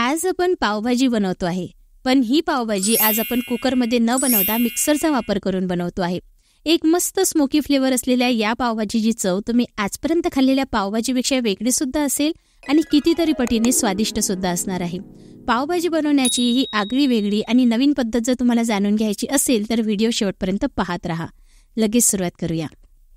आज आपण पावभाजी बनवतो आहे, पण ही पावभाजी आज आपण कुकरमध्ये न बनवता मिक्सरचा वापर करून बनवतो आहे. एक मस्त स्मोकी फ्लेवर असलेल्या या पावभाजीची चव तुम्ही आजपर्यंत खाल्लेल्या पावभाजीपेक्षा वेगळी सुद्धा असेल आणि कितीतरी पटीने स्वादिष्ट सुद्धा असणार आहे. पावभाजी बनवण्याची ही आगळी वेगळी आणि नवीन पद्धत जर तुम्हाला जाणून घ्यायची असेल तर व्हिडिओ शेवटपर्यंत पाहत राहा. लगेच सुरुवात करूया.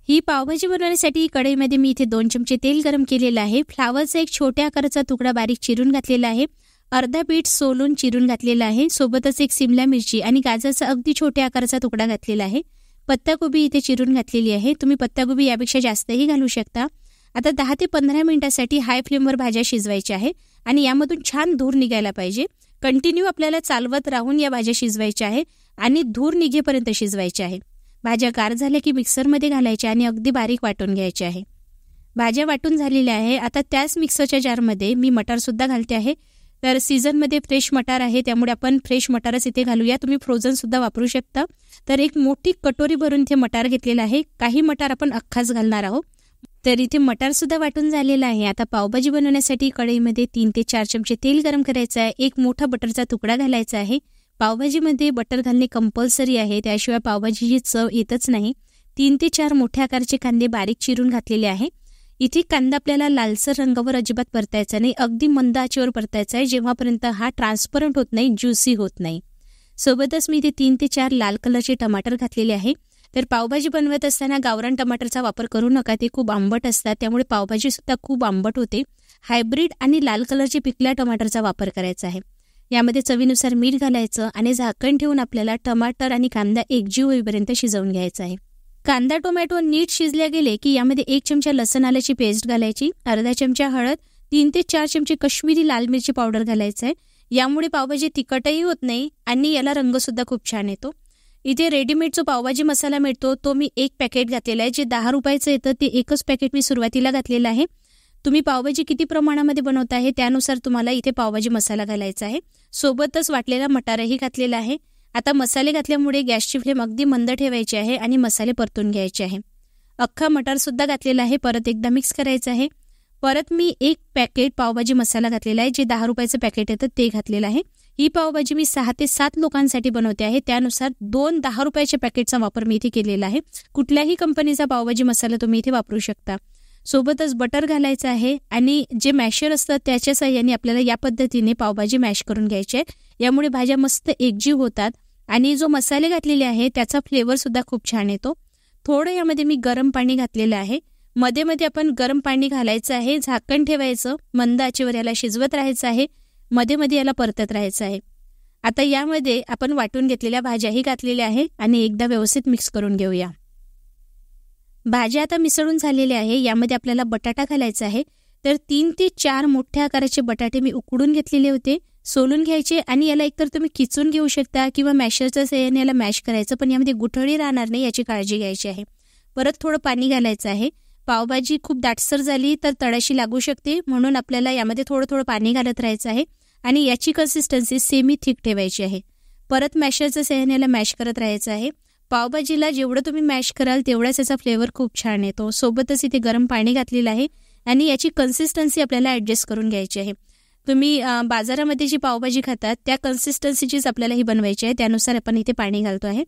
ही पावभाजी बनवण्यासाठी कढईमध्ये मी इथे 2 चमचे तेल गरम केलेलं आहे. फ्लावरचा एक छोट्या आकाराचा तुकडा बारीक चिरून घातलेला आहे. अर्धा बीट सोलून चिरून घातलेला आहे. सोबतच एक सिमला मिरची आणि गाजरचा अगदी छोट्या आकाराचा तुकडा घातलेला आहे. पत्ताकोबी इथे चिरून घातलेली आहे. तुम्ही पत्ताकोबी यापेक्षा जास्तही घालू शकता. आता 10 ते 15 मिनिटासाठी हाय फ्लेमवर भाज्या शिजवायच्या आहे आणि यामधून छान धूर निघायला पाहिजे. कंटिन्यू आपल्याला चालवत राहून या भाज्या शिजवायच्या आहे आणि धूर निघेपर्यंत शिजवायच्या आहे. भाज्या गार झाल्या की मिक्सरमध्ये घालायच्या आणि अगदी बारीक वाटून घ्यायच्या आहे. भाज्या वाटून झालेल्या आहे. आता त्याच मिक्सरच्या जारमध्ये मी मटारसुद्धा घालते आहे. तर सीझनमध्ये फ्रेश मटार आहे त्यामुळे आपण फ्रेश मटारच इथे घालूया. तुम्ही फ्रोझनसुद्धा वापरू शकता. तर एक मोठी कटोरी भरून इथे मटार घेतलेला आहे. काही मटार आपण अख्खाच घालणार आहोत. तर इथे मटारसुद्धा वाटून झालेला आहे. आता पावभाजी बनवण्यासाठी कढईमध्ये 3 ते 4 चमचे तेल गरम करायचं आहे. एक मोठा बटरचा तुकडा घालायचा आहे. पावभाजीमध्ये बटर घालणे कंपल्सरी आहे, त्याशिवाय पावभाजीची चव येतच नाही. 3 ते 4 मोठ्या आकाराचे कांदे बारीक चिरून घातलेले आहे. इथे कांदा आपल्याला लालसर रंगावर अजिबात परतायचा नाही, अगदी मंद आचेवर परतायचा आहे जेव्हापर्यंत हा ट्रान्सपरंट होत नाही, ज्युसी होत नाही. सोबतच मी इथे 3 ते 4 लाल कलरचे टमाटर घातलेले आहे. तर पावभाजी बनवत असताना गावरान टमाटरचा वापर करू नका, ते खूप आंबट असतात, त्यामुळे पावभाजी सुद्धा खूप आंबट होते. हायब्रिड आणि लाल कलरचे पिकल्या टमाटरचा वापर करायचा आहे. यामध्ये चवीनुसार मीठ घालायचं आणि झाकण ठेवून आपल्याला टमाटर आणि कांदा एकजीव होईपर्यंत शिजवून घ्यायचा आहे. कांदा टोमॅटो नीट शिजले गेले की यामध्ये 1 चमचा लसूण आल्याची पेस्ट घालायची, अर्धा चमचा हळद, 3 ते 4 चमचे कश्मीरी लाल मिरची पावडर घालायचं आहे. यामुळे पावभाजी तिखटही होत नाही आणि याला रंगसुद्धा खूप छान येतो. इथे रेडीमेड जो पावभाजी मसाला मिळतो तो मी 1 पॅकेट घातलेला आहे. जे 10 रुपयाचं येतं ते एकच पॅकेट मी सुरुवातीला घातलेलं आहे. तुम्ही पावभाजी किती प्रमाणामध्ये बनवता आहे त्यानुसार तुम्हाला इथे पावभाजी मसाला घालायचा आहे. सोबतच वाटलेला मटारही घातलेला आहे. आता मसाले घातल्यामुळे गॅसची फ्लेम अगदी मंद ठेवायची आहे आणि मसाले परतून घ्यायचे आहे. अख्खा मटारसुद्धा घातलेला आहे. परत एकदा मिक्स करायचं आहे. परत मी 1 पॅकेट पावभाजी मसाला घातलेला आहे. जे 10 रुपयाचं पॅकेट येतं ते घातलेलं आहे. ही पावभाजी मी 6 ते 7 लोकांसाठी बनवते आहे, त्यानुसार 2 10 रुपयाच्या पॅकेटचा वापर मी इथे केलेला आहे. कुठल्याही कंपनीचा पावभाजी मसाला तुम्ही इथे वापरू शकता. सोबतच बटर घालायचं आहे आणि जे मॅशर असतं त्याच्या साहाय्याने आपल्याला या पद्धतीने पावभाजी मॅश करून घ्यायची आहे. यामुळे भाज्या मस्त एकजीव होतात आणि जो मसाले घातलेले आहे त्याचा फ्लेवर सुद्धा खूप छान येतो. थोडं यामध्ये मी गरम पाणी घातलेलं आहे. मध्ये मध्ये आपण गरम पाणी घालायचं आहे, झाकण ठेवायचं, मंद आचेवर याला शिजवत राहायचं आहे, मध्ये मध्ये याला परतत राहायचं आहे. आता यामध्ये आपण वाटून घेतलेल्या भाज्याही घातलेल्या आहे आणि एकदा व्यवस्थित मिक्स करून घेऊया. भाज्या आता मिसळून झालेल्या आहे. यामध्ये आपल्याला बटाटा घालायचा आहे. तर 3 ते 4 मोठ्या आकाराचे बटाटे मी उकडून घेतलेले होते, सोलून घ्यायचे आणि याला एकतर तुम्ही किचून घेऊ शकता किंवा मॅशरच्या साहाय्याने याला मॅश करायचं, पण यामध्ये गुठळी राहणार नाही याची काळजी घ्यायची आहे. परत थोडं पाणी घालायचं आहे. पावभाजी खूप दाटसर झाली तर तळाशी लागू शकते, म्हणून आपल्याला यामध्ये थोडं थोडं पाणी घालत राहायचं आहे आणि याची कन्सिस्टन्सी सेमी थिक ठेवायची आहे. परत मॅशरच्या साहाय्याने याला मॅश करत राहायचं आहे. पावभाजीला जेवढं तुम्ही मॅश कराल तेवढाच याचा फ्लेवर खूप छान येतो. सोबतच इथे गरम पाणी घातलेलं आहे आणि याची कन्सिस्टन्सी आपल्याला ॲडजस्ट करून घ्यायची आहे. तुम्ही बाजारामध्ये जी पावभाजी खातात त्या कन्सिस्टन्सीचीच आपल्याला ही बनवायची आहे, त्यानुसार आपण इथे पाणी घालतो आहे.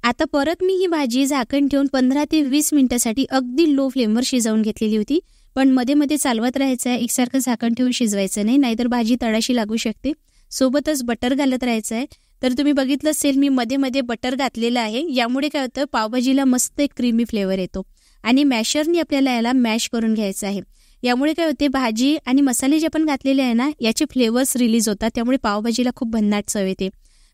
आता परत मी ही भाजी झाकण ठेवून 15 ते 20 मिनिटासाठी अगदी लो फ्लेमवर शिजवून घेतलेली होती, पण मध्ये मध्ये चालवत राहायचं आहे. एकसारखं झाकण ठेवून शिजवायचं नाही, नाहीतर भाजी तळाशी लागू शकते. सोबतच बटर घालत राहायचं आहे. तर तुम्ही बघितलं असेल मी मध्ये मध्ये बटर घातलेलं आहे. यामुळे काय होतं, पावभाजीला मस्त एक क्रीमी फ्लेवर येतो आणि मॅशरनी आपल्याला याला मॅश करून घ्यायचं आहे. यामुळे काय होते, भाजी आणि मसाले जे आपण घातलेले आहे ना याचे फ्लेवर्स रिलीज होतात, त्यामुळे पावभाजीला खूप भन्नाट चव येते.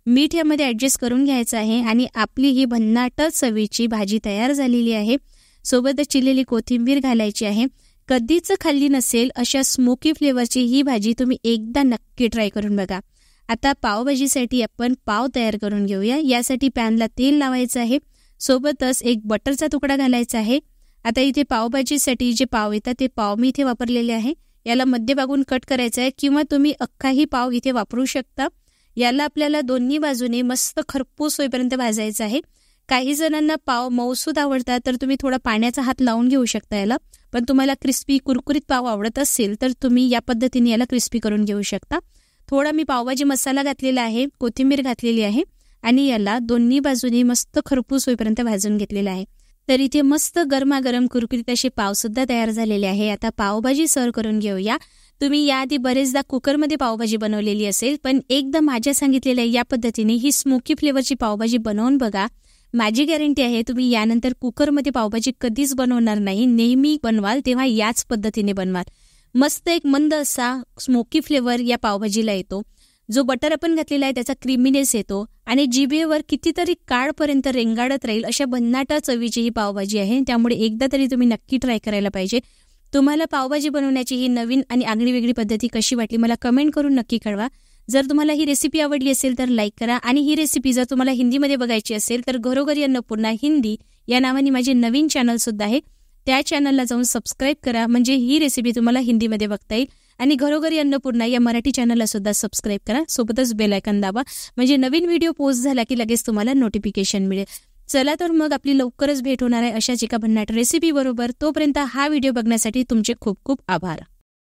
मीठ यामध्ये ॲडजस्ट करून घ्यायचं आहे आणि आपली ही भन्नाट चवीची भाजी तयार झालेली आहे. सोबतच चिरलेली कोथिंबीर घालायची आहे. कधीच खाल्ली नसेल अशा स्मोकी फ्लेवरची ही भाजी तुम्ही एकदा नक्की ट्राय करून बघा. आता पावभाजीसाठी आपण पाव तयार करून घेऊया. यासाठी पॅनला तेल लावायचं आहे. सोबतच एक बटरचा तुकडा घालायचा आहे. आता इथे पावभाजीसाठी जे पाव येतात ते पाव मी इथे वापरलेले आहे. याला मध्यभागून कट करायचं आहे किंवा तुम्ही अख्खाही पाव इथे वापरू शकता. याला आपल्याला दोन्ही बाजूने मस्त खरपूस होईपर्यंत भाजायचं आहे. काही जणांना पाव मऊसूद आवडतात तर तुम्ही थोडा पाण्याचा हात लावून घेऊ शकता याला, पण तुम्हाला क्रिस्पी कुरकुरीत पाव आवडत असेल तर तुम्ही या पद्धतीने याला क्रिस्पी करून घेऊ शकता. थोडा मी पावभाजी मसाला घातलेला आहे, कोथिंबीर घातलेली आहे आणि याला दोन्ही बाजूनी मस्त खरपूस होईपर्यंत भाजून घेतलेला आहे. तर इथे मस्त गरमागरम कुरकुरीत असे पावसुद्धा तयार झालेले आहे. आता पावभाजी सर्व करून घेऊया. तुम्ही याआधी बरेचदा कुकरमध्ये पावभाजी बनवलेली असेल, पण एकदा माझ्या सांगितलेल्या या पद्धतीने ही स्मोकी फ्लेवरची पावभाजी बनवून बघा. माझी गॅरंटी आहे तुम्ही यानंतर कुकरमध्ये पावभाजी कधीच बनवणार नाही. नेहमी बनवाल तेव्हा याच पद्धतीने बनवाल. मस्त एक मंद असा स्मोकी फ्लेवर या पावभाजीला येतो. जो बटर आपण घातलेला आहे त्याचा क्रीमीनेस येतो आणि जिभेवर कितीतरी काळपर्यंत रेंगाळत राहील अशा भन्नाटा चवीची ही पावभाजी आहे. त्यामुळे एकदा तरी तुम्ही नक्की ट्राय करायला पाहिजे. तुम्हाला पावभाजी बनवण्याची ही नवीन आणि आगळीवेगळी पद्धती कशी वाटली मला कमेंट करून नक्की कळवा. जर तुम्हाला ही रेसिपी आवडली असेल तर लाईक करा आणि ही रेसिपी जर तुम्हाला हिंदीमध्ये बघायची असेल तर घरोघरी अन्नपूर्णा हिंदी या नावाने माझे नवीन चॅनलसुद्धा आहे. त्या चॅनलला जाऊन सबस्क्राईब करा, म्हणजे ही रेसिपी तुम्हाला हिंदीमध्ये बघता येईल. आणि घरोघरी अन्नपूर्णा या मराठी चॅनलला सुद्धा सबस्क्राईब करा. सोबतच बेल आयकॉन दाबा, म्हणजे नवीन व्हिडिओ पोस्ट झाला की लगेच तुम्हाला नोटिफिकेशन मिळेल. चला तर मग आपली लवकरच भेट होणार आहे अशाच एका भन्नाट रेसिपी बरोबर. तोपर्यंत हा व्हिडिओ बघण्यासाठी तुमचे खूप खूप आभार.